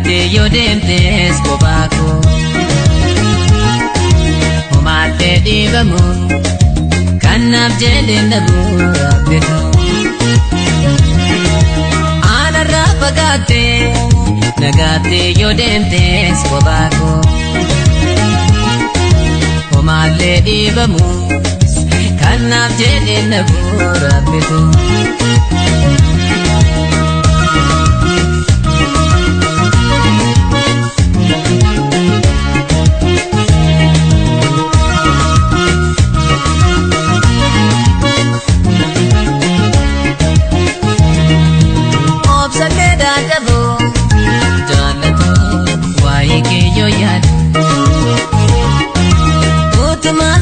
nagate yo demtes kobako Omate dibamu kanap jelen nabu abeto Ana rapagate nagate yo demtes kobako Omate dibamu kanap jelen nabu abeto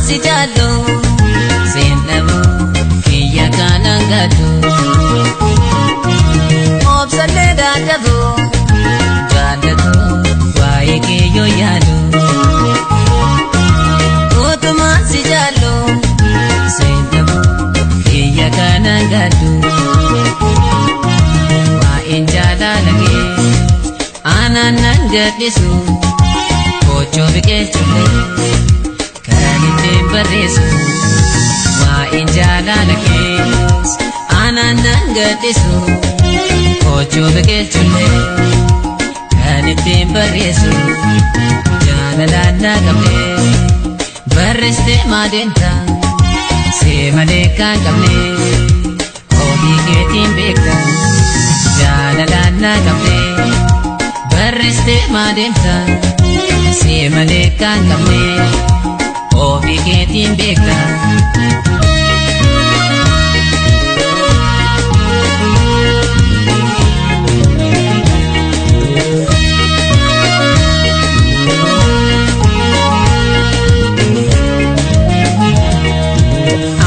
Si jalo sinamu kiya kanangado Obsale dagabo jalo wai kiyo yalo Utuma si jalo sinamu kiya kanangado Wa injala lagi ananangadisu kocho bikechule Barisu wa injala lakes ananangadisu kocho begechule kanitim barisu jala nagame bariste madenta se maleka gamne obi ketim bekta jala nagame bariste madenta se maleka gamne Obi ketim bekta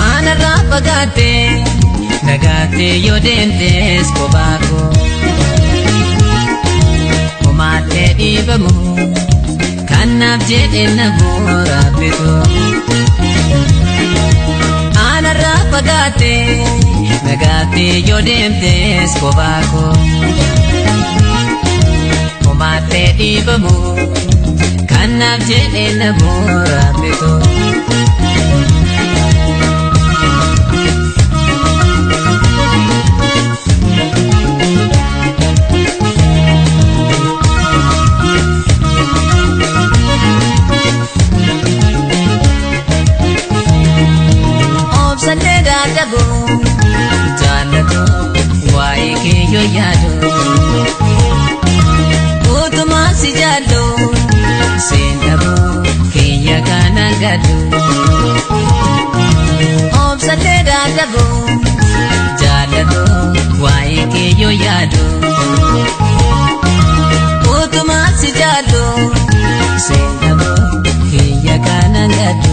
Ana rapagate nagate yo dentes kobako Omate dibamu Kanap jelen nabura beto Ana rapagate nagate yo demtes kobako Omate dibamu kanap jelen nabura beto Dagabo jalato wai kiyo yado Utuma si jalo sinabu kiya kanangado Obsale dagabo jalato wai kiyo yado Utuma si jalo sinabu kiya kanangado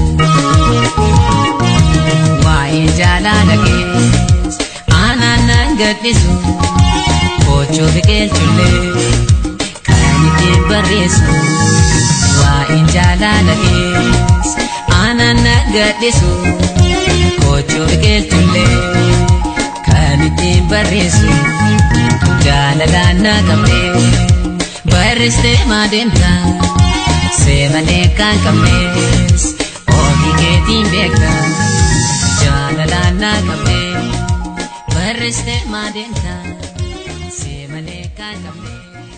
Jala lakes ananangadisu kocho bikelchule kanitim barisu wa injala lakes ananangadisu kocho bikelchule kanitim barisu jala nagame bariste madenta se maleka games obi ketim bekta Jala nagame bariste madenta se maleka games